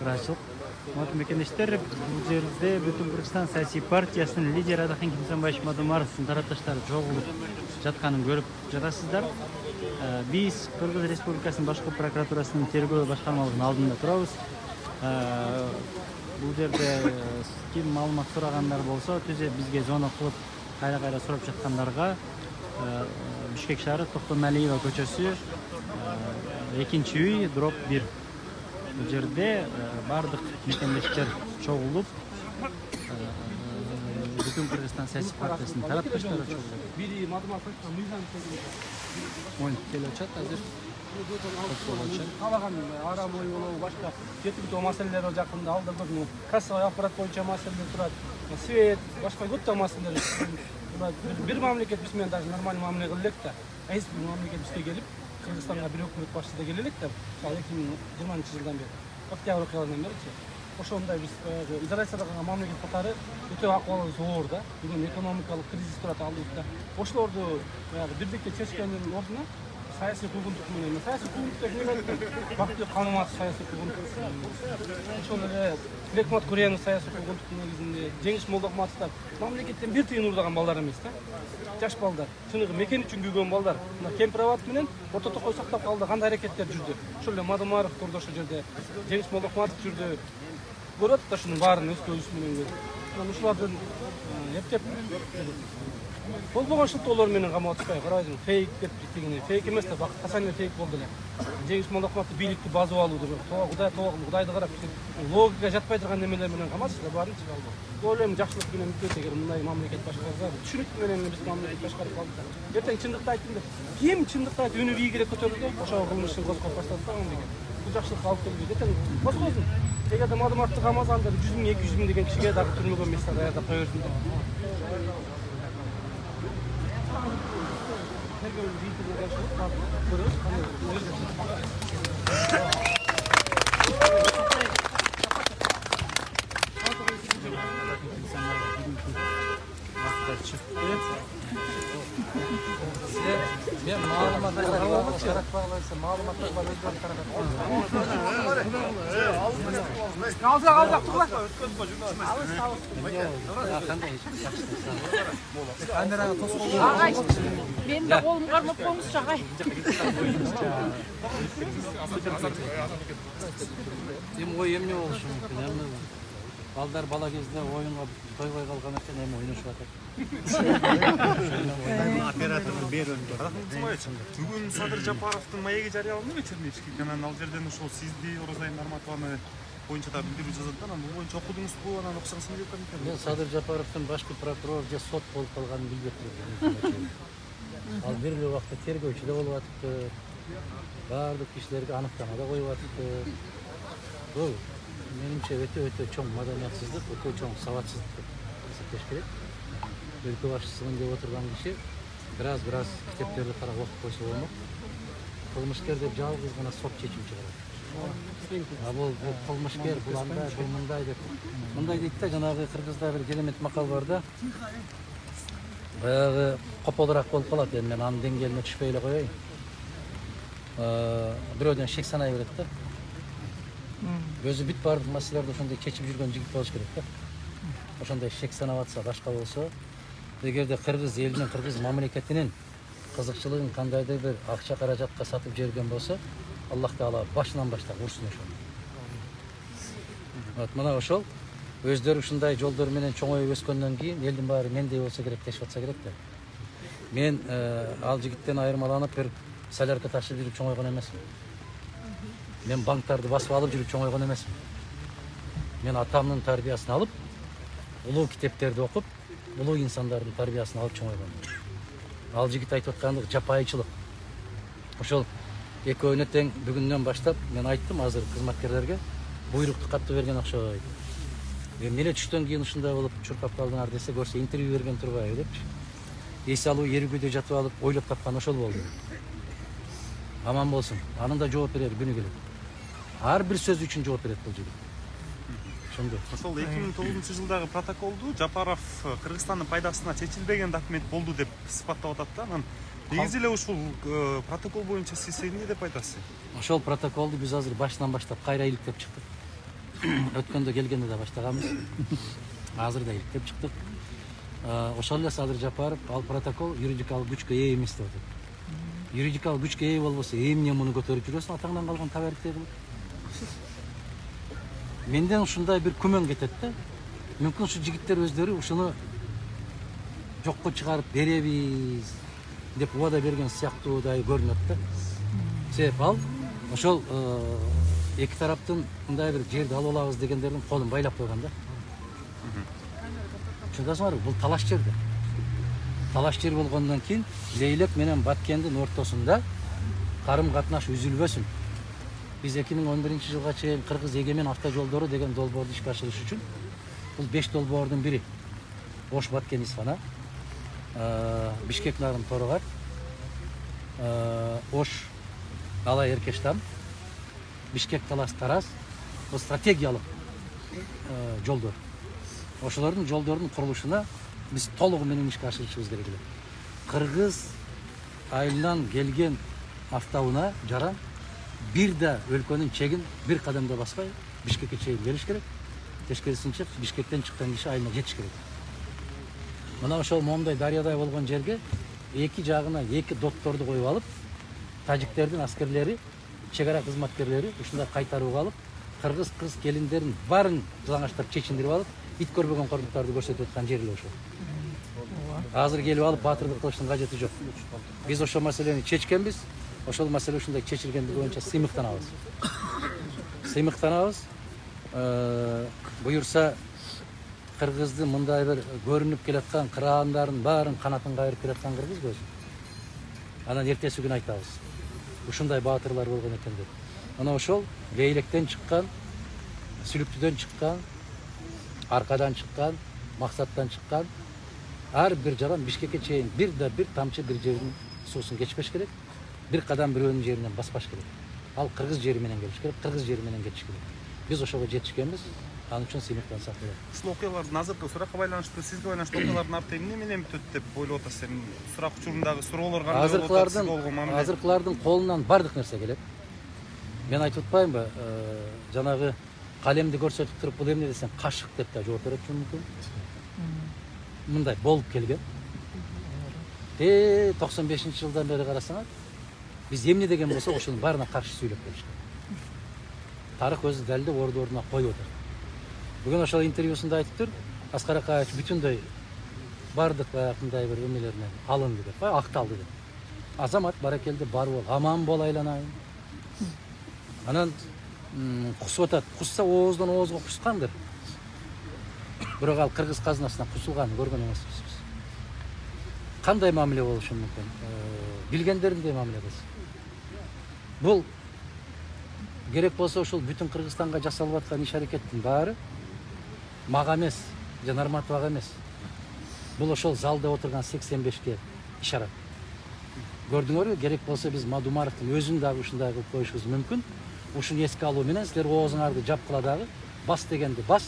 ыраазычылык. Мекендештер, бул жерде Бүтүн Кыргызстан саясий партиясынын лидери Адахин Кимсанбаевич Мадумаровдун тарапташтары чогулуп жатканын көрүп жатасыздар. Биз Кыргыз Республикасынын башкы прокуратурасынын тергөө башкармалыгынын алдында турабыз. Бул жерде ким маалымат сурагандар болсо, түзө бизге звонок кылып кайра сурап жаткандарга Бишкек шаары Токтомалиева көчөсү 2-үй дроп 1. Бул жерде бардык мекендештер чогулуп Бүтүн Кыргызстан саясий партиясынын тарапташтары чогулуп. Бири Мадумаровго мыйзам келип атат азыр. Калаган арам ой болобу башка жетиктүү маселелер жакында алда көп кассовый аппарат боюнча маселелер турат. Свет, башка көп маселелер. Бир мамлекет биз менен даже нормалдуу мамиле кылып элек да. Эч бир мамлекет бизге келип, Кыргызстанга бир өкмөт башчысы да келе элек да. 2020-жылдан бери, октябрь окуяларынан беричи. Ошондой биз изоляциядагы мамлекет катары өтө акыбалы зор да. Бүгүн экономикалык кризис турат алдыбызда. Ошолорду бирдикте чечкендин ордуна саясий куугунтук менен, саясий куугунтук деп айтып, бактылуу канымат саясий куугунтук. Ошол эле Лекмат Куренов саясий куугунтук негизинде, Жеңиш Молдокматовдор мамлекеттен бир тыйын урдаган балдар эмес да. Жаш балдар, чыныгы мекен үчүн күйгөн балдар. Мына кемпир абат менен орто токой сактап калды, кандай аракеттер жүрдү. Ошол эле Мадумаров турду ошол жерде, Жеңиш Молдокматов жүрдү. Көрөт да шунун баарын өз көзү менен көрүп. Ушулардын эптеп болбогон шылтоолор менен камап атышпай, карайсың, фейк деп дегене, фейк эмес да, касаң фейк болду эле. Жеңиш Молдокматов бийликти базып алуу деп, Кудайды карап, логика жатпай турган немелер менен камасыз да, баарын чыга алды. Ойлойм, жакшылык менен бүткөн эгер мындай мамлекет башкарса, түшүнүк менен биз мамлекет башкарып калдык. Эртең чындыкты айттым деп, ким чындыкты айтып үнү бийигирээк көтөрүлдү, ошого кылмыш ишин козгоп баштады да мамлекет. Бул жакшылыкка алып келбейт. Эртең козгосун. Эгерде Мадумаровду камасаңдар 100 000, 200 000 деген кишиге дагы түрмөгө место даярдап кое берсин деп. Ben malumatlar bağlaysa malumatlar bağlayacağım Ben de kolum karnıp olmuş şakay. Hem oy emne oluşu mümkün hem balдар бала кезде оюнга тойбой калган экен, эми ойношуп атат. Оператордун берүүнү. Бүгүн Садыр Жапаровдун маеги жарыяланды Чернечки каналынан, ал жерден ошол сизди Орозай Нарматованы боюнча да билдирүү жазат да, бул боюнча окудуңузбу, анан окусаңыз эмне деп атат? Мен Садыр Жапаровдун башкы прокурор же сот болуп калганын билбей турдум. Ал бир эле убакта тергөөчү да болуп атыптыр. Баардык кишилерге аныктама да коюп атыптыр. Бул menimçe öte çok madaniyatsızlık, öte çok savatsızlık eseптеш керек. Өлкө башчысымын деп отурган киши biraz китептерди карап окуп койсо болмок. Кылмышкер деп жалгыз гана сот чечим чыгарат. Бул кылмышкер, бул андай, бул мындай деп. Мындай дейт да, жанагы кыргызда бир керемет макал бар да. Баягы кополураак болуп калат, эми мен анын деңгээлине түшпөй эле коеюн. Бирөөдөн шек санай берет да. Gözü bit bardıq maселелерди ошондой чечип жүргөн жигит болуш керек да. Ошондой шек санап атса, башка болсо, эгерде кыргыз элинин, кыргыз мамлекетинин кызыкчылыгын кандайдыр бир акча каражатка сатып жиберген болсо, Аллах Таала башынан баштап урсун ошону. Мына ошол өздөрү ушундай жолдор менен чоңоюп өскөндөн кийин элдин баары мендей болсо керек дешип атса керек да. Мен ал жигиттен айырмаланып бир солярка ташып жүрүп чоңойгон эмесмин. Men banktарды басып алып жүрүп чоңойгон эмесмин. Мен атамдын тарбиясын алып, улуу китептерди окуп, улуу инсандардын тарбиясын алып чоңойгон. Ал жигит айтып аткандык жапайычылык. Ошол экөөнө тең бүгүндөн баштап мен айттым азыр кызматкерлерге, буйрукту катты берген окшойт. Эмне түштөн кийин ушундай болуп чуркап калдыңар десе, көрсө интервью берген турбайбы депчи. Эс алуу эрүүгүдө жатып алып ойлоп тапкан ошол болду. Аман болсун. Анын да жооп берер күнү келет. Ар бир сөз үчүн жооп берет бул жигит. Ошондой. Ошол 2009-жылдагы протоколду Жапаров Кыргызстандын пайдасына чечилбеген документ болду деп сыпаттап атат да. Анан негизи эле ушул протокол боюнча сиз эмне деп айтасыз? Ошол протоколду биз азыр башынан баштап кайра иликтеп чыктык. өткөндө келгенде да баштаганбыз. Азыр да иликтеп чыктык. Ошол эле Садыр Жапаров ал протокол юридикалык күчкө ээ эмес деп атат. Юридикалык күчкө ээ болбосо эмне муну көтөрүп жүрөсүң, атаңдан калган табарыктей кылып. Менден ушундай бир күмөн кетет да. Мүмкүн ушу жигиттер өздөрү ушуну жокко чыгарып беребиз деп убада берген сыяктуудай көрүнөт да. Себеп ал ошол эки тараптын мындай бир жерди алып алабыз дегендердин колун байлап койгон да. Чындасыңарбы, бул талаш жер да. Талаш жер болгондон кийин Лейлек менен Баткендин ортосунда карым катнаш үзүлбөсүн. Биз 2011-жылга чейин Кыргыз эгемен автожолдору деген долбоорду ишке ашырыш үчүн бул 5 долбоордун бири Ош Баткен Исфана, Бишкек Нарын Торогат, Ош Алай Эркештам, Бишкек Талас Тарас, бул стратегиялык жолдор. Ошолордун жолдордун курулушуна биз толугу менен ишке ашырышыбыз керек эле. Кыргыз айылынан келген автоунаа жаран бир да өлкөнүн чегин бир кадамда баспай Бишкекке чейин келиш керек. Тескерисинче Бишкектен чыккан киши айылына жетиш керек. Мына ошол момундай дарыядай болгон жерге эки жагына эки дотторду коюп алып, тажиктердин аскерлери, чек ара кызматкерлери ушундай кайтарууга алып, кыргыз кыз келиндерин баарын жалаңаштап чечиндирип алып, ит көрбөгөн кордуктарды көрсөтүп аткан жер эле ошол. Азыр келип алып баатырдык кылыштын кажети жок. Биз ошол маселени чечкенбиз. Ошол маселе ушундай чечилгендиги боюнча сыймыктанабыз. Сыймыктанабыз. Буюрса кыргыздын мындай бир көрүнүп келаткан кыраандарын баарын канатын кайрып келаткан кыргыз көз. Анан эртеси күнү айтабыз. Ушундай баатырлар болгон экен деп. Мына ошол Лейлектен чыккан, Сүлүктүдөн чыккан, Аркадан чыккан, Максаттан чыккан ар бир жаран Бишкекке чейин бир да бир тамчы бир жердин суусун кечпеш керек. Бир кадам бирөөнүн жеринен баспаш керек. Ал кыргыз жери менен келиш керек, кыргыз жери менен кетиш керек. Биз ошого жетишкенбиз. Ал үчүн сыймыктансак болот. Ушул окуялардын азыркы суракка байланыштуу, сизге байланыштуу окуялардын арты эмне менен бүтөт деп ойлоп атасыз? Сурак учурундагы суроолор кандай болуп атат? Азыркылардын колунан бардык нерсе келет. Мен айтып атпаймынбы, жанагы калемди көрсөтүп туруп бул эмне десем кашык деп да жооп берет мүмкүн. Мындай болуп келген. 95-жылдан бери карасаңар, биз эмне деген болсо ошонун баарына каршы сүйлөп келишкен. Тарых өзү далилдеп ордуна коюп атат. Бүгүн ошол интервьюсунда айтыптыр, Аскар Акаевич бүтүндөй бардык баягындай бир эмелеринен алынды деп, акталды деп. Азамат баракелде бар бол, аман бол айланайын. Анан кусуп атат, кусса ооздон оозго кускандыр. Бирок ал кыргыз казынасынан кусулганын көргөн эмеспиз биз. Кандай мамиле болушу мүмкүн? Билгендериндей мамиле кылсын. Бул керек болсо ушул бүтүн Кыргызстанга жасалып аткан иш-аракеттин баары мага эмес, же Нарматовага эмес. Бул ошол залда отурган 85ке ишарат. Көрдүңөрбү, керек болсо биз Мадумаровдун өзүн дагы ушундай кылып коюшубуз мүмкүн. Ушуну эске алуу менен силер оозуңарды жапкыла дагы бас дегенди бас,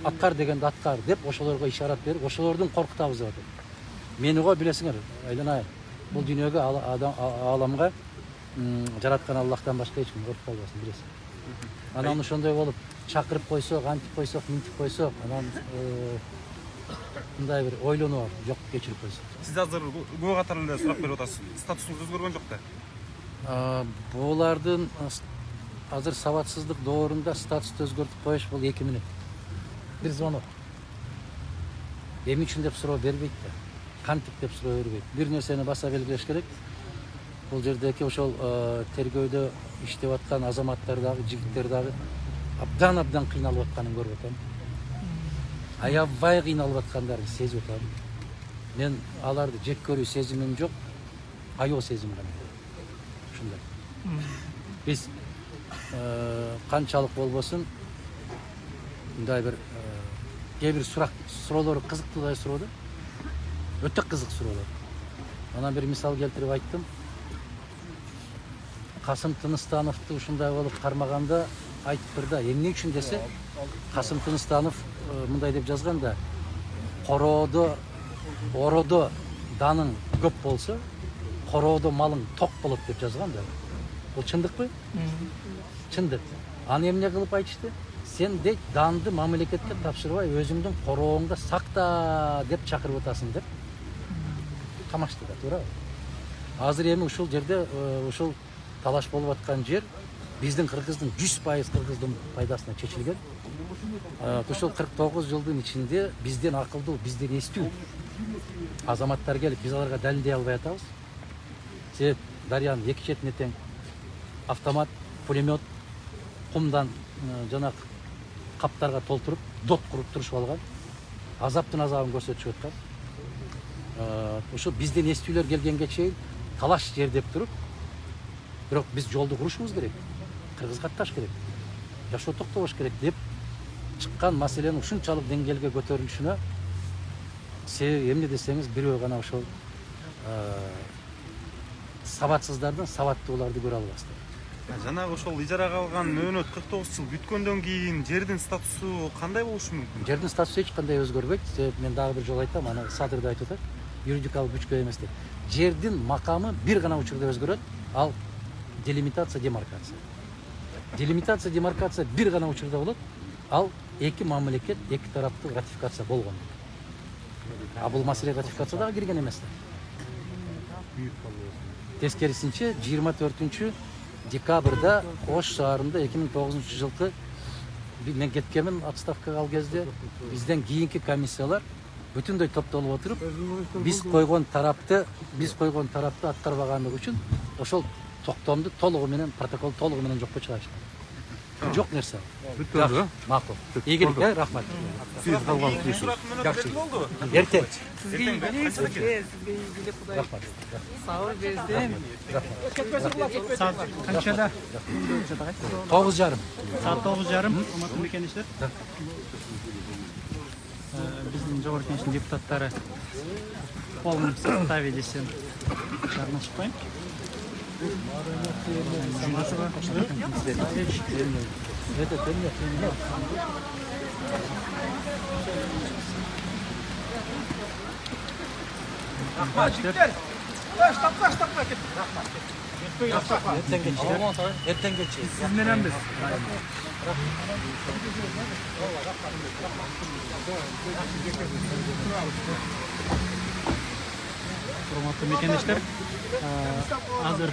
аткар дегенди аткар деп ошолорго ишарат берип, ошолордун коркутабыз деп атат. Мени го билесиңер, айланайын. Бул дүйнөгө ааламга жараткан Аллахтан башка эч ким коркуп калбасын, билесиң. Анан ошондой болуп чакырып койсок, антип койсок, минтип койсок, анан мындай бир ойлонуу бар, жок кечирип койсок. Сиз азыр көп катар эле сурак берип атасыз. Статусуңуз өзгөргөн жок да? Булардын азыр сабатсыздык доорунда статусту өзгөртүп коюш бул 2 мүнөт. Бир звонок. Эмне үчүн деп суроо бербейт да. Кантип деп суроо бербейт. Бир нерсени баса белгилеш керек. Бул жердеги ошол тергөөдө иштеп аткан азаматтар дагы, жигиттер дагы абдан кыйналып атканын көрүп атам. Аябай кыйналып аткандарын сезип атам. Мен аларды жек көрүү сезимим жок, аял сезим гана. Ушундай. Биз канчалык болбосун мындай бир кээ бир суроолору кызыктуудай суроо да. Өтө кызык суроолор. Анан бир мисал келтирип айттым. Касым Тыныстановду ушундай болуп кармаганда айтыптыр да, эмне үчүн десе, Касым Тыныстанов мындай деп жазган да, ороодо даның көп болсо, короодо малың ток болот деп жазган да. Бул чындыкпы? Чындык. Аны эмне кылып айтышты? Сен дейт данды мамлекетке тапшырбай өзүңдүн корооңда сакта деп чакырып атасың деп камашты да, туура. Азыр эми ушул жерде ушул талаш болуп аткан жер биздин кыргыздын 100% кыргыздын пайдасына чечилген. Ушул 49 жылдын ичинде бизден акылдуу, бизден эстүү азаматтар келип биз аларга далилдей албай атабыз. Себеп дарыянын эки четине тең автомат, пулемет, кумдан жанак каптарга толтуруп, дот куруп турушуп алган. Азаптын азабын көрсөтүшүп аткан. Ушул бизден эстүүлөр келгенге чейин талаш жер деп туруп, бирок биз жолду курушубуз керек. Кыргыз катташ керек. Жашоо токтобош керек деп чыккан маселенин ушунчалык деңгээлге көтөрүлүшүнө себеби эмне десеңиз бирөө гана ошол сабатсыздардын сабаттууларды көрө албастыр. Жанагы ошол ижарага алган мөөнөт 49 жыл бүткөндөн кийин жердин статусу кандай болушу мүмкүн? Жердин статусу эч кандай өзгөрбөйт. Себеп мен дагы бир жолу айтам, аны Садыр да айтып атат. Юридикалык күчкө эмес деп. Жердин макамы бир гана учурда өзгөрөт. Ал делимитация, демаркация. Делимитация, демаркация бир гана учурда болот. Ал эки мамлекет, эки тараптуу ратификация болгон. А бул маселе ратификацияга кирген эмес. Тескерисинче 24 декабрда Ош шаарында 2009 жылкы мен кеткенмин отставкага ал кезде бизден кийинки комиссиялар бүтүндөй топтолуп отуруп биз койгон тарапты аткарбагандыгы үчүн ошол токтомду толугу менен протокол толугу менен жокко чыгарышкан. Жок нерсе. Бүттү. Макул. Ийгилик, рахмат. Сиз калган тийишиз. Жакшы. Эртең. Рахмат. Сау бездем. Канчада? 9:30. Saat 9:30. Урматтуу мекеничтер. Биздин жогорку кеңештин депутаттары в полном составе десем шаарына чыкпайм. Эртеңге чейин. Siz менен биз. Урматтуу мекеничтер, азыр